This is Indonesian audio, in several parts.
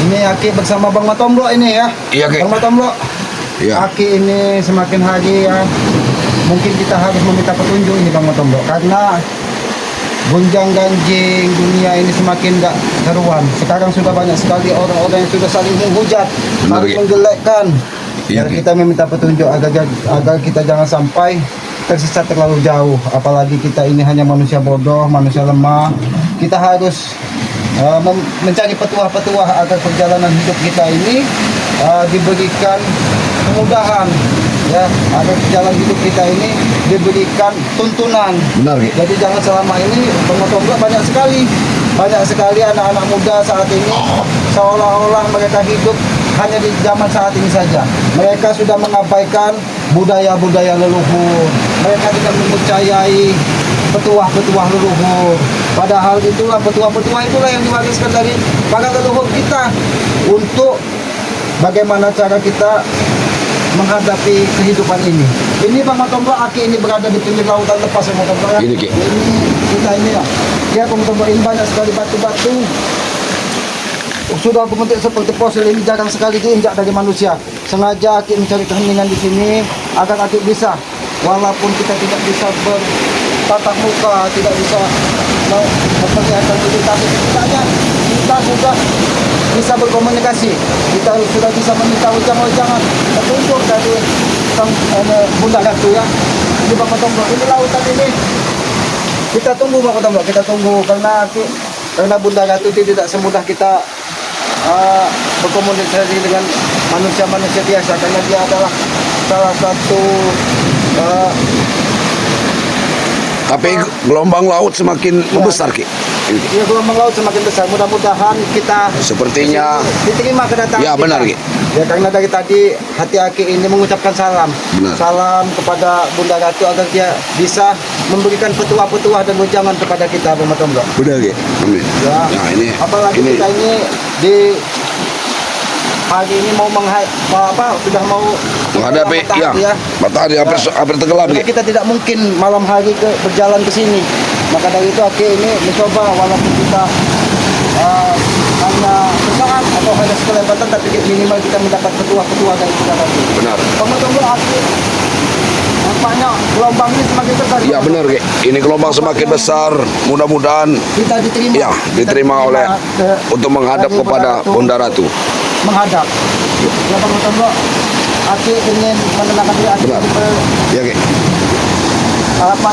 Ini Aki bersama Bang Matomblo ini ya. Iya, Ki. Bang Matomblo. Iya. Aki ini semakin hari ya. Mungkin kita harus meminta petunjuk ini Bang Matomblo karena gonjang ganjing dunia ini semakin gak karuan. Sekarang sudah banyak sekali orang-orang yang sudah saling menghujat, Benar, saling Ki. menjelekkan. Iya, Dan Ki. kita meminta petunjuk agar kita jangan sampai tersesat terlalu jauh. Apalagi kita ini hanya manusia bodoh, manusia lemah. Kita harus mencari petuah-petuah agar perjalanan hidup kita ini diberikan kemudahan, ya, agar jalan hidup kita ini diberikan tuntunan. Benar, Ki. Jadi jangan selama ini Bang banyak sekali anak-anak muda saat ini seolah-olah mereka hidup hanya di zaman saat ini saja. Mereka sudah mengabaikan budaya-budaya leluhur. Mereka tidak mempercayai petuah-petuah leluhur. Padahal itulah petuah-petuah itulah yang diwariskan dari para leluhur kita untuk bagaimana cara kita menghadapi kehidupan ini. Ini Bang Matomblo, Aki ini berada di pinggir lautan lepas ya Bang Matomblo ya. Ini, Ki. Ini kita ini ya. Ya Bang Matomblo, ini banyak sekali batu-batu. Sudah berbentuk seperti fosil, ini jarang sekali diinjak dari manusia. Sengaja Aki mencari keheningan di sini agar Aki bisa, walaupun kita tidak bisa bertatap muka, tidak bisa memperlihatkan diri, tapi setidaknya kita sudah bisa berkomunikasi. Kita sudah bisa meminta ujangan-ujangan petunjuk dari Bunda Ratu ya. Ini Bang Matomblo, ini lautan ini. Kita tunggu Bang Matomblo, kita tunggu karena Bunda Ratu tidak semudah kita berkomunikasi dengan manusia-manusia biasa, karena dia adalah salah satu Tapi gelombang laut semakin membesar, Ki. ya, gelombang laut semakin besar. Mudah-mudahan kita Sepertinya diterima kedatangan ya, kita. benar, Ki. Ya, karena dari tadi hati Aki ini mengucapkan salam. Benar. Salam kepada Bunda Ratu agar dia bisa memberikan petuah-petuah dan ujangan kepada kita Bang Matomblo. Benar, Ki. Amin. Ya. Nah, ini Apalagi kita ini di hari ini mau sudah mau menghadapi matahari ya, matahari hampir tenggelam, Karena Ki. kita tidak mungkin malam hari berjalan ke sini. Maka dari itu Aki ini mencoba, walaupun kita hanya sesaat atau hanya sekelebatan, tapi minimal kita mendapat petuah-petuah dari Bunda Ratu. Benar. Bang Matomblo, Aki nampaknya gelombang ini semakin besar. Ya, benar, Ki. Ini gelombang semakin besar. Mudah-mudahan Kita diterima. ya diterima oleh untuk menghadap dari kepada Bunda Ratu. Menghadap. Ya Bang Matomblo, Aki ingin menenangkan diri. Aki Benar. Ya, Ki.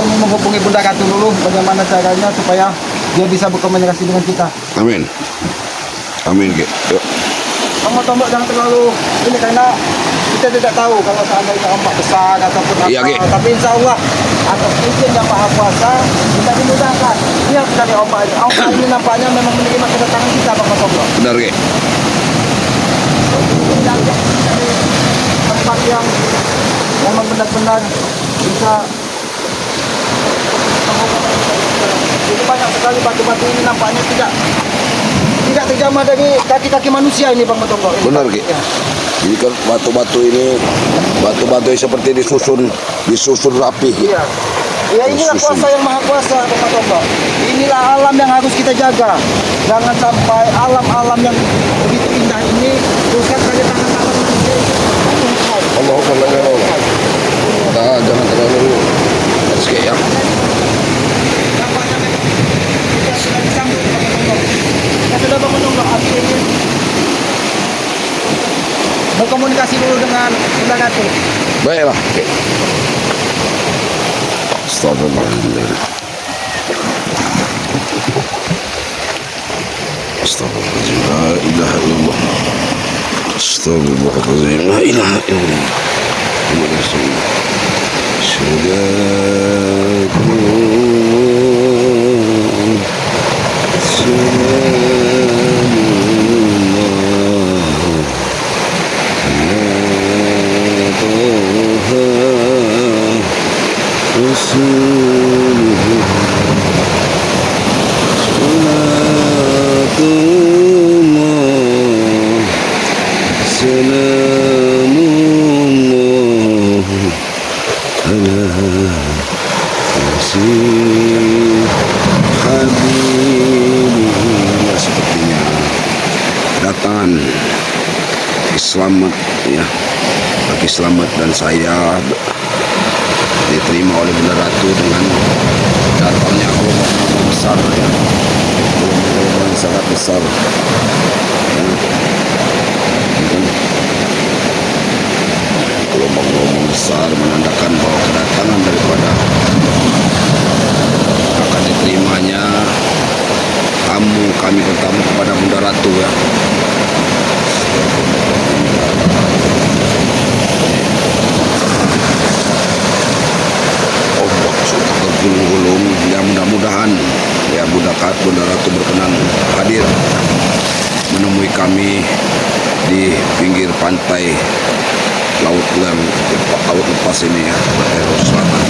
ingin menghubungi Bunda Ratu dulu, bagaimana caranya supaya dia bisa berkomunikasi dengan kita. Amin. Amin, Ki. Yuk. Bang Matomblo, jangan terlalu ini, karena kita tidak tahu kalau seandainya ombak besar ataupun apa. Iya, Ki. Tapi insya Allah atas izin yang Maha Kuasa kita dimudahkan. Ini yang dari ombak ini. Ombak ini nampaknya memang menerima kedatangan kita Bang Matomblo. Benar, Ki. Dari tempat yang memang benar-benar bisa. Jadi banyak sekali batu-batu ini nampaknya tidak terjamah dari kaki-kaki manusia ini Bang Matomblo. Benar, Ki. Ya. Ini kan batu-batu ini seperti disusun rapi. Iya. Ya, inilah Susun. kuasa yang Maha Kuasa Bang Matomblo. Inilah alam yang harus kita jaga. Jangan sampai alam-alam yang begitu indah ini rusak dari tangan alam manusia. Allahumma la ilaha illallah. Nah, jangan terlalu rezeki ya. Nampaknya memang kita sudah disambut Bang Matomblo. Ya sudah Bang Matomblo, Aki ini berkomunikasi dulu dengan Bunda Ratu. Baiklah. Astagfirullahaladzim. Astagfirullahaladzim. La ilaha illallah. Astagfirullahaladzim. La ilaha illallah. Muhammad Rasulullah. Salam kedatangan selamat ya, bagi selamat dan saya diterima oleh Bunda Ratu dengan datangnya gelombang besar ya, gelombang sangat besar ya. Gelombang-gelombang besar menandakan bahwa kedatangan daripada akan diterimanya tamu kami bertamu kepada Bunda Ratu ya. Ombak sudah bergulung-gulung ya, mudah-mudahan ya Bunda Ratu berkenan hadir menemui kami di pinggir pantai laut lepas ini ya, pantai Laut Selatan.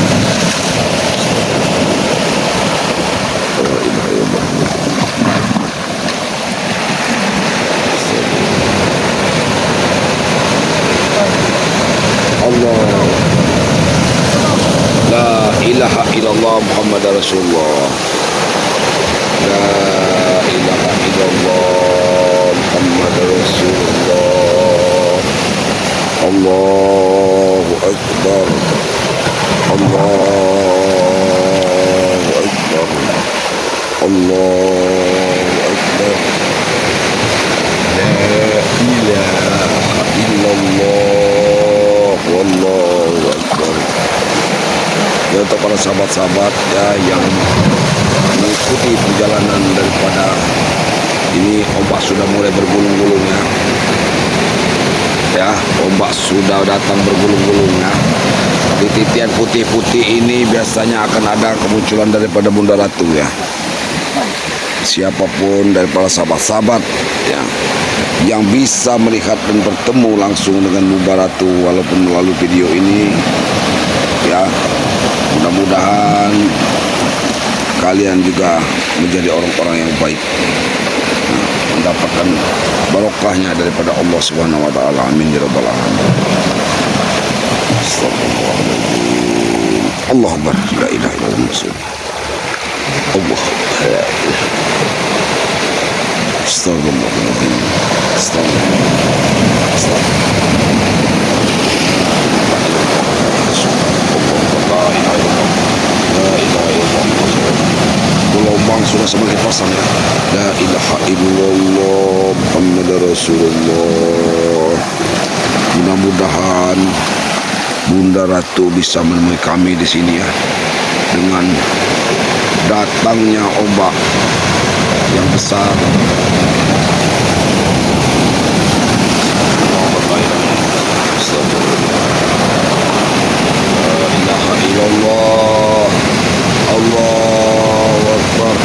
Allah, la ilaha illallah Muhammad Rasulullah, la ilaha illallah Muhammad Rasulullah, Allahu Akbar, Allahu Akbar, Allahu Akbar, la ilaha illallah, Wallahu Akbar. Ya, untuk para sahabat-sahabat ya yang mengikuti perjalanan daripada ini, ombak sudah mulai bergulung-gulung ya. Ya, ombak sudah datang bergulung-gulung ya. Di titian putih-putih ini biasanya akan ada kemunculan daripada Bunda Ratu ya. Siapapun dari para sahabat-sahabat ya yang bisa melihat dan bertemu langsung dengan Bunda Ratu walaupun melalui video ini ya, mudah-mudahan kalian juga menjadi orang-orang yang baik, mendapatkan barokahnya daripada Allah Subhanahu wa taala. Amin ya rabbal alamin. Astagfirullahaladzim. Allahu Akbar. La ilaha illallah. Allah. Astagfirullahaladzim. Gelombang sudah semakin pasang ya. La ilaha illallah Muhammad Rasulullah. Mudah-mudahan Bunda Ratu bisa menemui kami di sini ya, dengan datangnya ombak yang besar. La ilaha illallah, Allahu Akbar.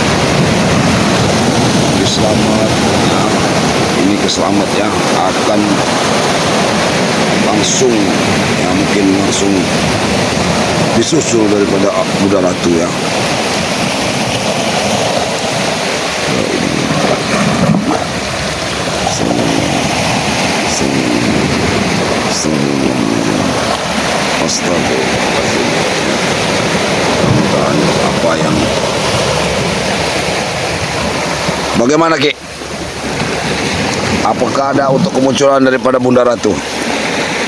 Selamat ya, ini keselamat ya, akan langsung ya, mungkin langsung disusul daripada Bunda Ratu ya. Astagfirullahaladzim. Mudah-mudahan apa yang bagaimana Ki? Apakah ada untuk kemunculan daripada Bunda Ratu?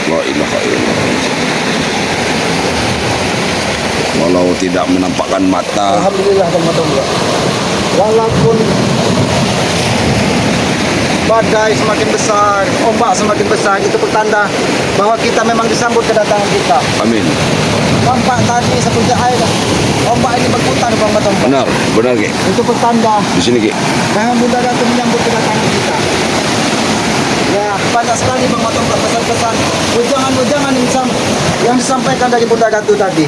La ilaha illallah. Walau tidak menampakkan mata. Alhamdulillah teman-teman. Walaupun badai semakin besar, ombak semakin besar, itu pertanda bahwa kita memang disambut kedatangan kita. Amin. Nampak tadi sepuncak air, ombak ini berputar teman-teman. Benar, benar Ki. Itu pertanda Di sini Ki. bahwa Bunda Ratu menyambut kedatangan kita. Ya, banyak sekali memotong pesan-pesan, ujangan-ujangan yang disampaikan dari Bunda Ratu tadi.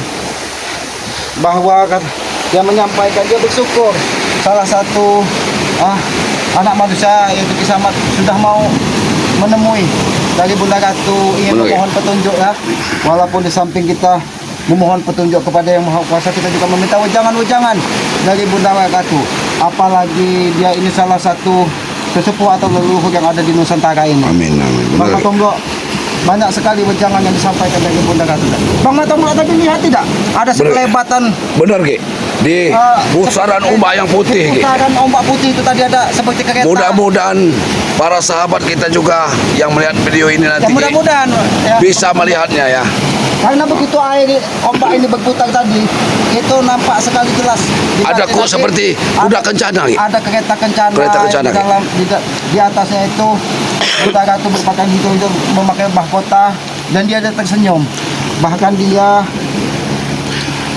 Bahwa dia menyampaikan dia bersyukur salah satu anak manusia yaitu Kisamat sudah mau menemui dari Bunda Ratu, ingin memohon petunjuk ya. Walaupun di samping kita memohon petunjuk kepada Yang Maha Kuasa, kita juga meminta ujangan-ujangan dari Bunda Ratu. Apalagi dia ini salah satu sesepuh atau leluhur yang ada di Nusantara ini. Amin, amin. Bang Benar. Matonggok, banyak sekali ujangan yang disampaikan dari Bunda Ratu. Bang Matonggok tadi lihat tidak? Ada sekelebatan Benar Ki. di pusaran seperti- ombak yang putih. di pusaran ombak putih itu tadi ada seperti kereta. Mudah-mudahan para sahabat kita juga yang melihat video ini Ya nanti mudah-mudahan ya. bisa melihatnya ya. Karena begitu air ombak ini berputar tadi, itu nampak sekali jelas. Ada kok seperti kuda kencana, Ki? Ada kereta kencana. Kereta kencana, di Ki? dalam di atasnya itu udara itu berpakaian hijau itu memakai mahkota dan dia ada tersenyum. Bahkan dia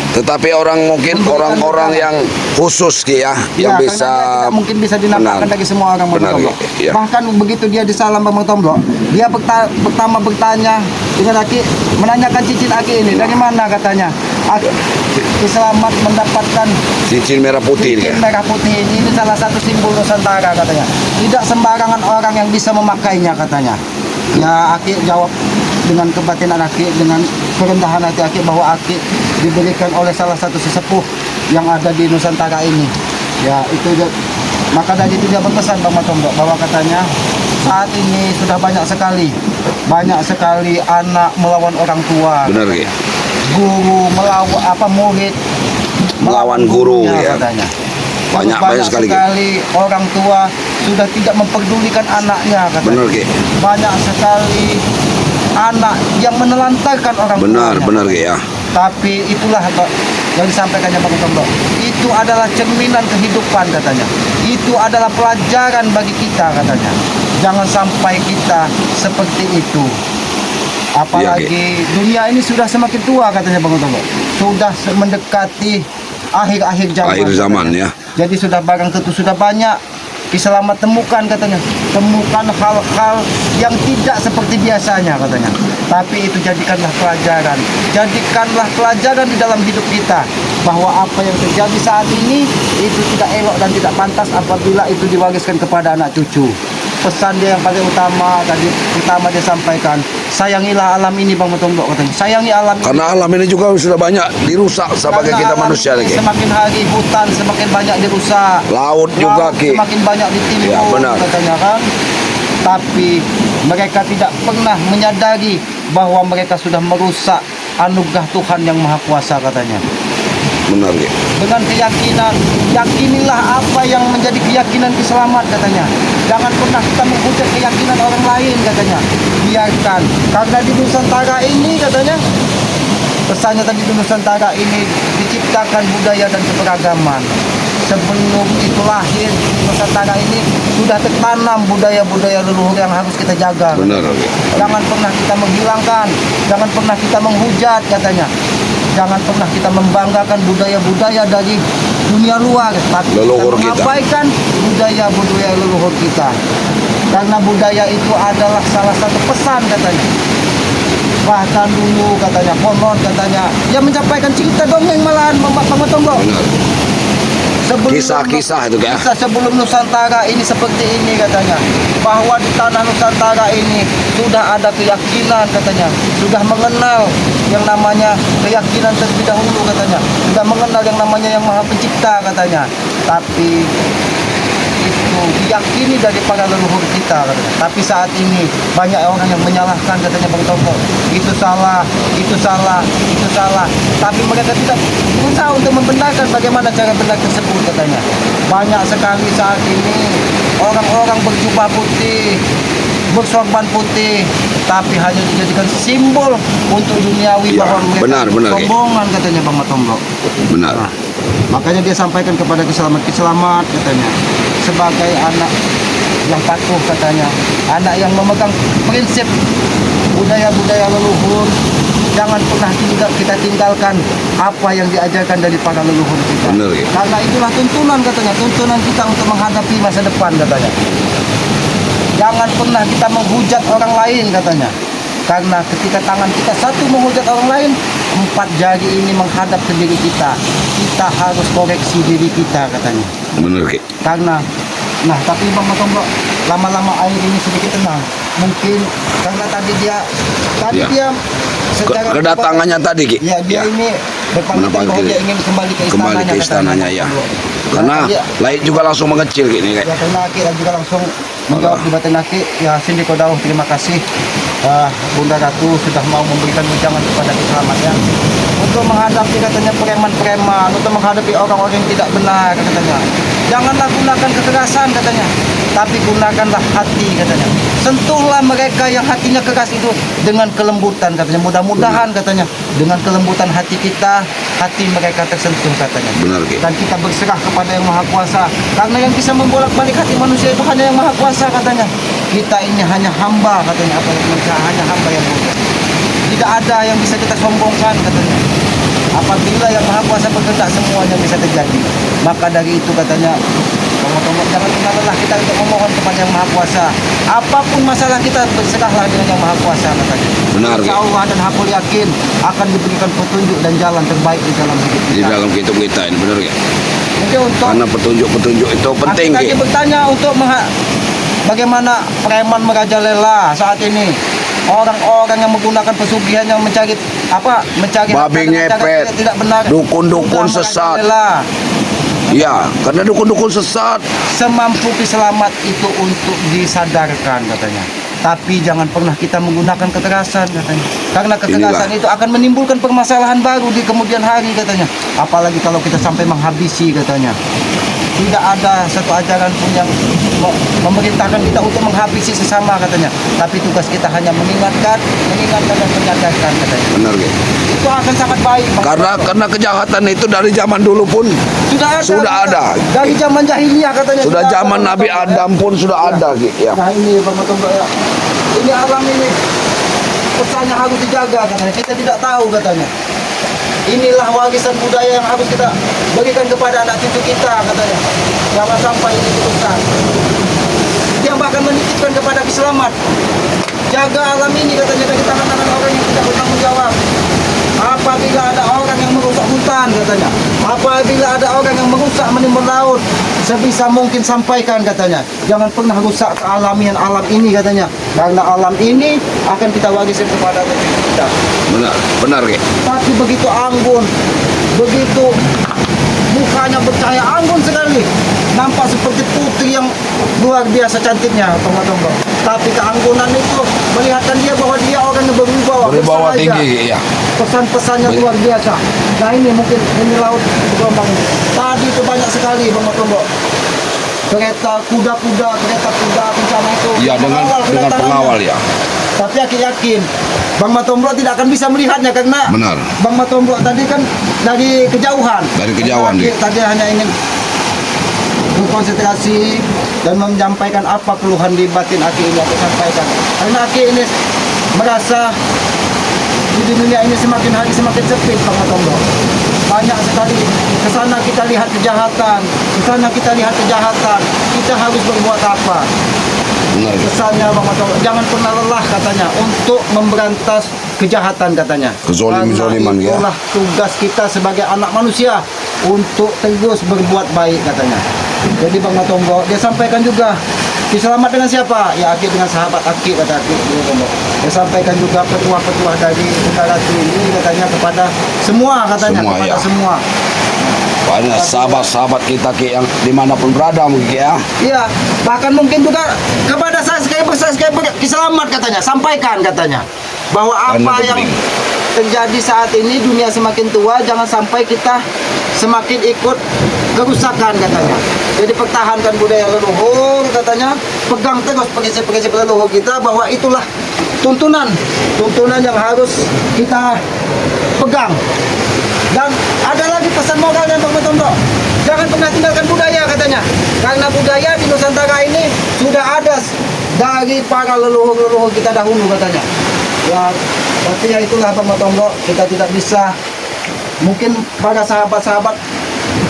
Tetapi orang mungkin Memberikan orang-orang dukungan. yang khusus Ki ya, yang karena bisa dia tidak mungkin bisa dinampakkan Benar. dari semua orang Bang Benar, Tomblok. iya. Bahkan begitu dia di salam Bang Tomblok, dia pertama bertanya dengan Aki, menanyakan cincin Aki ini dari mana katanya. Aki selamat mendapatkan cincin merah putih cincin ya. merah putih ini salah satu simbol Nusantara katanya. Tidak sembarangan orang yang bisa memakainya katanya. Ya Aki jawab dengan kebatinan Aki, dengan kerendahan hati Aki bahwa Aki diberikan oleh salah satu sesepuh yang ada di Nusantara ini. Ya itu maka dari itu dia berpesan Bang Tomblok bahwa katanya saat ini sudah banyak sekali anak melawan orang tua, Benar Ki. guru melawan murid Melawan guru, gurunya, ya. katanya. Banyak sekali, orang tua sudah tidak memperdulikan anaknya katanya. Benar Ki. Banyak sekali anak yang menelantarkan orang Benar, tuanya. benar Ki ya. Tapi itulah yang disampaikannya Bang Tomblok. Itu adalah cerminan kehidupan katanya. Itu adalah pelajaran bagi kita katanya. Jangan sampai kita seperti itu. Apalagi dunia ini sudah semakin tua katanya Bang Tomblok. Sudah mendekati akhir-akhir zaman. Akhir zaman katanya. ya. Jadi sudah barang tentu sudah banyak Kiselamat temukan katanya, temukan hal-hal yang tidak seperti biasanya katanya. Tapi itu jadikanlah pelajaran di dalam hidup kita bahwa apa yang terjadi saat ini itu tidak elok dan tidak pantas apabila itu diwariskan kepada anak cucu. Pesan dia yang paling utama dia sampaikan, sayangilah alam ini Bang Tomblok katanya. Sayangi alam ini. Karena alam ini juga sudah banyak dirusak sebagai Karena kita alam manusia ini lagi. Semakin hari hutan semakin banyak dirusak. Laut juga Ki. Semakin banyak ditimbun Ya, benar. katanya kan. Tapi mereka tidak pernah menyadari bahwa mereka sudah merusak anugerah Tuhan yang Maha Kuasa katanya. Benar Ki. Dengan keyakinan, yakinilah apa yang menjadi keyakinan Kiselamat katanya. Jangan pernah kita menghujat keyakinan orang lain katanya. Biarkan, karena di Nusantara ini katanya, pesannya tadi di Nusantara ini diciptakan budaya dan keberagaman. Sebelum itu lahir di Nusantara ini sudah tertanam budaya-budaya leluhur yang harus kita jaga. Benar Ki. Jangan pernah kita menghilangkan, jangan pernah kita menghujat katanya. Jangan pernah kita membanggakan budaya-budaya dari dunia luar, tapi Leluhur kita kita. mengabaikan budaya-budaya leluhur kita. Karena budaya itu adalah salah satu pesan katanya. Bahkan dulu katanya, konon katanya, dia menyampaikan cerita dongeng malahan Bang Tomblok. Benar. Sebelum Kisah-kisah itu kan. Kisah sebelum Nusantara ini seperti ini katanya. Bahwa di tanah Nusantara ini sudah ada keyakinan katanya. Sudah mengenal yang namanya keyakinan terlebih dahulu katanya. Sudah mengenal yang namanya yang Maha Pencipta katanya. Tapi itu diyakini dari para leluhur kita katanya. Tapi saat ini banyak orang yang menyalahkan katanya Bang Tomblok. Itu salah, itu salah, itu salah. Tapi mereka tidak berusaha untuk membenarkan bagaimana cara benar tersebut katanya. Banyak sekali saat ini orang-orang berjubah putih, bersorban putih, tapi hanya dijadikan simbol untuk duniawi Ya, bahwa mereka benar, Ki. sombongan katanya Bang Tomblok. Benar. Nah, makanya dia sampaikan kepada Kiselamat katanya, sebagai anak yang patuh katanya, anak yang memegang prinsip budaya-budaya leluhur, jangan pernah kita tinggalkan apa yang diajarkan dari para leluhur kita. Benar Ki. Karena itulah tuntunan katanya, tuntunan kita untuk menghadapi masa depan katanya. Jangan pernah kita menghujat orang lain katanya. Karena ketika tangan kita satu menghujat orang lain, 4 jari ini menghadap ke diri kita. Kita harus koreksi diri kita katanya. Benar Ki. Karena, tapi Bang Tomblok, lama-lama air ini sedikit tenang. Mungkin karena tadi dia Ya. secara Kedatangannya tadi Ki. Ya, dia ini berpamitan Menapaki bahwa diri. dia ingin kembali ke istananya. Kembali ke istananya katanya. ya. Karena dia- laut juga langsung mengecil Ki ini Ya, kayak. karena akhirnya juga langsung menjawab di batin Aki. Ya Cindy Kodau, terima kasih Bunda Ratu sudah mau memberikan wejangan kepada keselamatan untuk menghadapi katanya preman-preman, untuk menghadapi orang-orang yang tidak benar katanya. Janganlah gunakan kekerasan katanya, tapi gunakanlah hati katanya. Sentuhlah mereka yang hatinya keras itu dengan kelembutan katanya. Mudah-mudahan katanya dengan kelembutan hati kita, hati mereka tersentuh katanya. Benar, Ki. Dan kita berserah kepada Yang Maha Kuasa, karena yang bisa membolak-balik hati manusia itu hanya Yang Maha Kuasa katanya. Kita ini hanya hamba katanya, apa yang manusia hanya hamba yang mulia. Tidak ada yang bisa kita sombongkan katanya. Apabila Yang Maha Kuasa berkehendak, semuanya bisa terjadi. Maka dari itu katanya, tolong jangan pernah lelah kita untuk memohon kepada Yang Maha Kuasa. Apapun masalah kita, berserahlah dengan Yang Maha Kuasa katanya. Benar, Ki. Insya Allah dan aku yakin akan diberikan petunjuk dan jalan terbaik di dalam hidup Di kita. dalam hidup kita ini, benar, Ki. Jadi untuk Karena petunjuk-petunjuk itu penting, Aki Ki. tadi bertanya untuk bagaimana preman merajalela saat ini. Orang-orang yang menggunakan pesugihan yang mencari Babi harta dengan cara ngepet, tidak benar, dukun-dukun sudah sesat. merajalela. Ya, karena dukun-dukun sesat. Semampu kiselamat itu untuk disadarkan katanya. Tapi jangan pernah kita menggunakan kekerasan katanya. Karena kekerasan itu akan menimbulkan permasalahan baru di kemudian hari katanya. Apalagi kalau kita sampai menghabisi katanya. Tidak ada satu ajaran pun yang memerintahkan kita untuk menghabisi sesama katanya. Tapi tugas kita hanya mengingatkan dan menyadarkan katanya. Benar, Ki. Itu akan sangat baik. Bang. Karena kejahatan itu dari zaman dulu pun sudah ada. Dari zaman jahiliyah katanya. Sudah sudah zaman ada, Nabi Adam pun sudah ada, Ki. Ya. Nah ini Bang Matombo ya. Ini alam ini pesannya harus dijaga katanya. Kita tidak tahu katanya. Inilah warisan budaya yang harus kita berikan kepada anak cucu kita katanya. Jangan sampai ini dirusak. Yang bahkan menitipkan kepada Selamat. Jaga alam ini katanya dari tangan-tangan orang yang tidak bertanggung jawab. Apabila ada orang yang merusak hutan katanya, apabila ada orang yang merusak menimbun laut, sebisa mungkin sampaikan katanya. Jangan pernah rusak kealamian alam ini katanya. Karena alam ini akan kita wariskan kepada cucu kita. Benar, Ki. Tapi begitu anggun, begitu mukanya bercahaya anggun sekali, nampak seperti putri yang luar biasa cantiknya tonggo-tonggo. Tapi keanggunan itu melihatkan dia bahwa dia orang yang berwibawa Berwibawa bersahaja. tinggi, ya. Pesan-pesannya luar biasa. Nah ini mungkin ini laut bergelombang. Tadi itu banyak sekali tonggo-tonggo. Kereta kuda bencana itu. Ya, dengan kedatangannya. pengawal, ya. Tapi Aki yakin Bang Matombo tidak akan bisa melihatnya karena Benar. Bang Matombo tadi kan dari kejauhan. Dari kejauhan, Aki dia. tadi hanya ingin berkonsentrasi dan menyampaikan apa keluhan di batin Aki ini aku sampaikan. Karena Aki ini merasa di dunia ini semakin hari semakin sempit Bang Matombo. Banyak sekali kesana kita lihat kejahatan, kesana kita lihat kejahatan. Kita harus berbuat apa? Benar, Ki. Pesannya Bang Matombo, jangan pernah lelah katanya untuk memberantas kejahatan katanya. Kezoliman, Karena ya. itulah tugas kita sebagai anak manusia untuk terus berbuat baik katanya. Jadi Bang Matombo dia sampaikan juga, diselamat dengan siapa? Ya Aki dengan sahabat Aki kata Aki. Dia sampaikan juga petua-petua dari Bunda Ratu ini katanya kepada semua katanya Semua, kepada ya. semua. Banyak sahabat-sahabat kita, Ki, yang dimanapun berada mungkin, ya. Iya, bahkan mungkin juga kepada subscriber Selamat katanya, sampaikan katanya bahwa Karena apa yang penting. terjadi saat ini dunia semakin tua, jangan sampai kita semakin ikut kerusakan katanya. Jadi pertahankan budaya leluhur katanya, pegang terus prinsip-prinsip leluhur kita bahwa itulah tuntunan yang harus kita pegang. Dan ada lagi pesan moralnya Bang Matombo. Jangan pernah tinggalkan budaya katanya. Karena budaya di Nusantara ini sudah ada dari para leluhur-leluhur kita dahulu katanya. Ya, tapi ya itulah Bang Matombo, kita tidak bisa. Mungkin para sahabat-sahabat,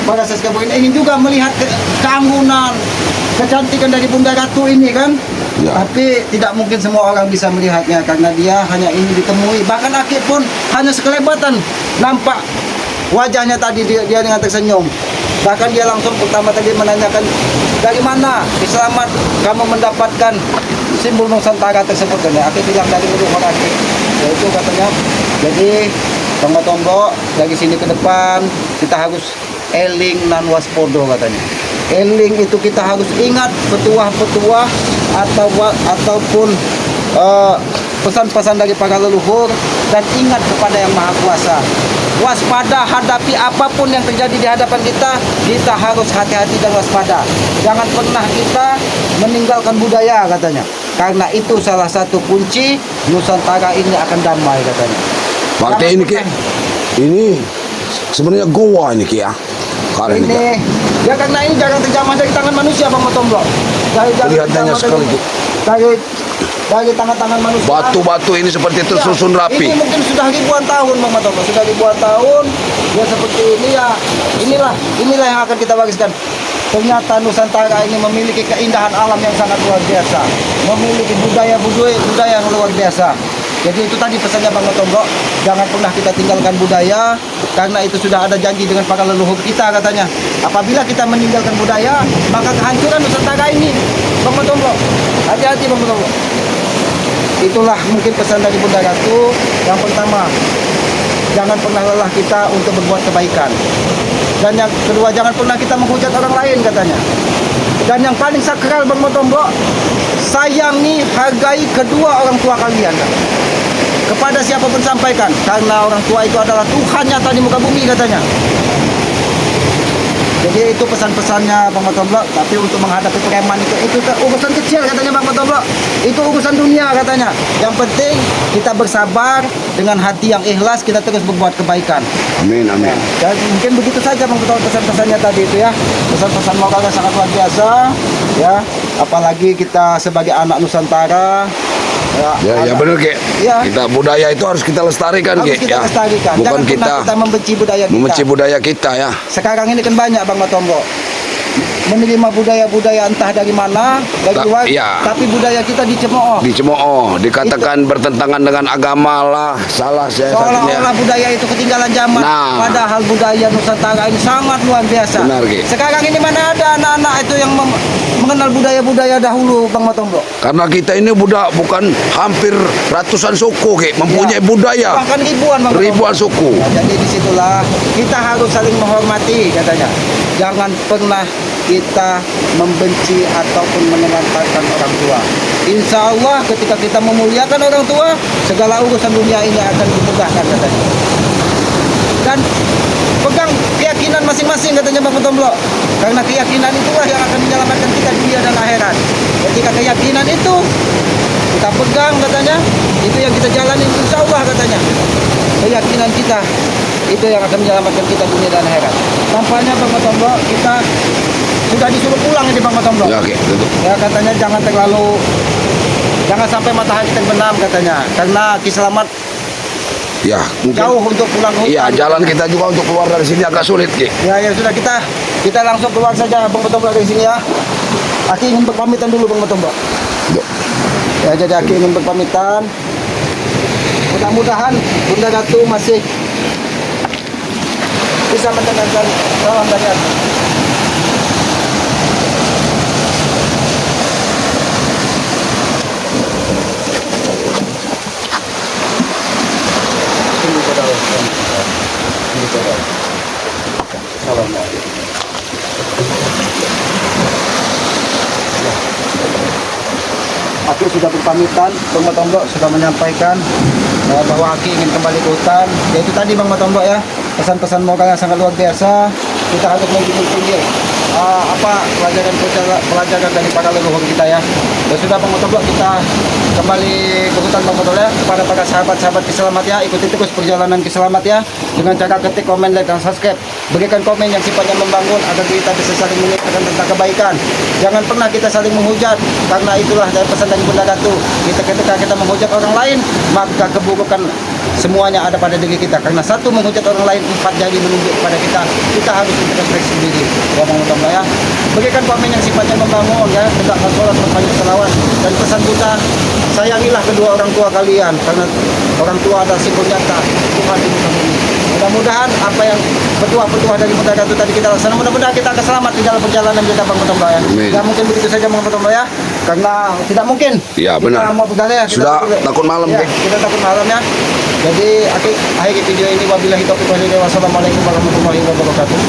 para subscriber ini ingin juga melihat keanggunan, kecantikan dari Bunda Ratu ini kan. Ya. Tapi tidak mungkin semua orang bisa melihatnya karena dia hanya ingin ditemui. Bahkan Aki pun hanya sekelebatan nampak wajahnya tadi dia dengan tersenyum. Bahkan dia langsung pertama tadi menanyakan dari mana Selamat kamu mendapatkan simbol Nusantara tersebut kan ya. Aki bilang dari leluhur Aki. Yaitu katanya. Jadi Bang Matombo dari sini ke depan kita harus eling nan waspodo katanya. Eling itu kita harus ingat petuah-petuah ataupun pesan-pesan dari para leluhur, dan ingat kepada Yang Maha Kuasa. Waspada hadapi apapun yang terjadi di hadapan kita, kita harus hati-hati dan waspada. Jangan pernah kita meninggalkan budaya katanya. Karena itu salah satu kunci Nusantara ini akan damai katanya. Berarti Jangan ini Ki, pernah- ini sebenarnya goa ini Ki ya. Karena ini Ki. ini ya, karena ini jangan terjamah dari tangan manusia Bang Motomblo. Kelihatannya sekali, Ki. Dari tangan-tangan manusia. Batu-batu ini seperti tersusun Ya, rapi. Ini mungkin sudah ribuan tahun Bang Motomblo, sudah ribuan tahun ya seperti ini ya. Inilah yang akan kita wariskan. Ternyata Nusantara ini memiliki keindahan alam yang sangat luar biasa, memiliki budaya yang luar biasa. Jadi itu tadi pesannya Bang Motomblo, jangan pernah kita tinggalkan budaya, karena itu sudah ada janji dengan para leluhur kita katanya. Apabila kita meninggalkan budaya, maka kehancuran Nusantara ini Bang Motomblo. Hati-hati Bang Motomblo. Itulah mungkin pesan dari Bunda Ratu. Yang pertama, jangan pernah lelah kita untuk berbuat kebaikan. Dan yang kedua, jangan pernah kita menghujat orang lain katanya. Dan yang paling sakral Bang Motomblo, sayangi, hargai kedua orang tua kalian. Kepada siapapun sampaikan, karena orang tua itu adalah Tuhan nyata di muka bumi katanya. Jadi itu pesan-pesannya Bang Motomblo. Tapi untuk menghadapi preman itu urusan kecil katanya Bang Motomblo. Itu urusan dunia katanya. Yang penting kita bersabar dengan hati yang ikhlas, kita terus berbuat kebaikan. Amin, amin. Dan mungkin begitu saja Bang Motomblo pesan-pesannya tadi itu ya. Pesan-pesan moralnya sangat luar biasa ya. Apalagi kita sebagai anak Nusantara. Ya benar Ki. Ya. Kita budaya itu harus kita lestarikan Harus Ki. kita Ya. lestarikan. Bukan Jangan pernah kita membenci budaya kita. membenci budaya kita ya. Sekarang ini kan banyak Bang Motomblo menerima budaya-budaya entah dari mana, dari luar, iya. tapi budaya kita dicemooh. Dicemooh, dikatakan bertentangan dengan agama lah, salah saya satunya. Seolah-olah budaya itu ketinggalan zaman. Nah. Padahal budaya Nusantara ini sangat luar biasa. Benar, Ki. Sekarang ini mana ada anak-anak itu yang mengenal budaya-budaya dahulu Bang Motomblo. Karena kita ini bukan hampir ratusan suku Ki, mempunyai Ya. budaya. Bahkan ribuan Bang Motomblo. Ribuan suku. Ya, jadi disitulah kita harus saling menghormati katanya. Jangan pernah kita membenci ataupun menelantarkan orang tua. Insya Allah ketika kita memuliakan orang tua, segala urusan dunia ini akan dimudahkan katanya. Dan pegang keyakinan masing-masing katanya Bang Motomblo. Karena keyakinan itulah yang akan menyelamatkan kita dunia dan akhirat. Ketika keyakinan itu kita pegang katanya, itu yang kita jalani insya Allah katanya. Keyakinan kita itu yang akan menyelamatkan kita dunia dan akhirat. Tampaknya Bang Motomblo kita sudah disuruh pulang ini Bang Motomblo. Ya Ki, betul. Ya katanya jangan sampai matahari terbenam katanya. Karena Ki Selamat Ya, mungkin. jauh untuk pulang ke Iya, hutan. jalan kita juga untuk keluar dari sini agak sulit Ki. Ya sudah kita langsung keluar saja Bang Motomblo dari sini ya. Aki ingin berpamitan dulu Bang Motomblo. Yuk. Ya jadi Aki ingin berpamitan. Mudah-mudahan Bunda Ratu masih bisa mendengarkan salam dari Aki. Tunggu pada Allah. Tunggu pada Allah. Salam dari Aki. Aki sudah berpamitan, Bang Motomblo sudah menyampaikan bahwa Aki ingin kembali ke hutan. Yaitu tadi Bang Motomblo ya, pesan-pesan moral yang sangat luar biasa. Kita harus menjunjung pelajaran dari para leluhur kita ya. Ya sudah Bang Motomblo, kita kembali ke hutan Bang Motomblo ya. Kepada para sahabat-sahabat Ki Selamat ya, ikuti terus perjalanan Ki Selamat ya, dengan cara ketik, komen, like, dan subscribe. Berikan komen yang sifatnya membangun agar kita bisa saling mengingatkan tentang kebaikan. Jangan pernah kita saling menghujat, karena itulah dari pesan dari Bunda Ratu. Ketika kita menghujat orang lain, maka keburukan semuanya ada pada diri kita. Karena satu menghujat orang lain, 4 jari menunjuk kepada kita. Kita harus introspeksi diri. Ya Bang Motomblo ya. Berikan komen yang sifatnya membangun ya, tegakkan sholat, berbanyak selawat, dan pesan kita, sayangilah kedua orang tua kalian, karena orang tua adalah simbol nyata Tuhan di muka bumi. Mudah-mudahan apa yang petuah-petuah dari Bunda Ratu tadi kita laksanakan, mudah-mudahan kita akan selamat di dalam perjalanan kita Bang Motomblo ya. Amin. Tidak mungkin begitu saja Bang Motomblo ya, karena tidak mungkin. Ya, benar. Kita mau berjalan ya. Sudah takut malam, ya, Ki. kita takut malam ya. Jadi akhir video ini wabillahi taufiq wal hidayah. Wassalamualaikum warahmatullahi wabarakatuh.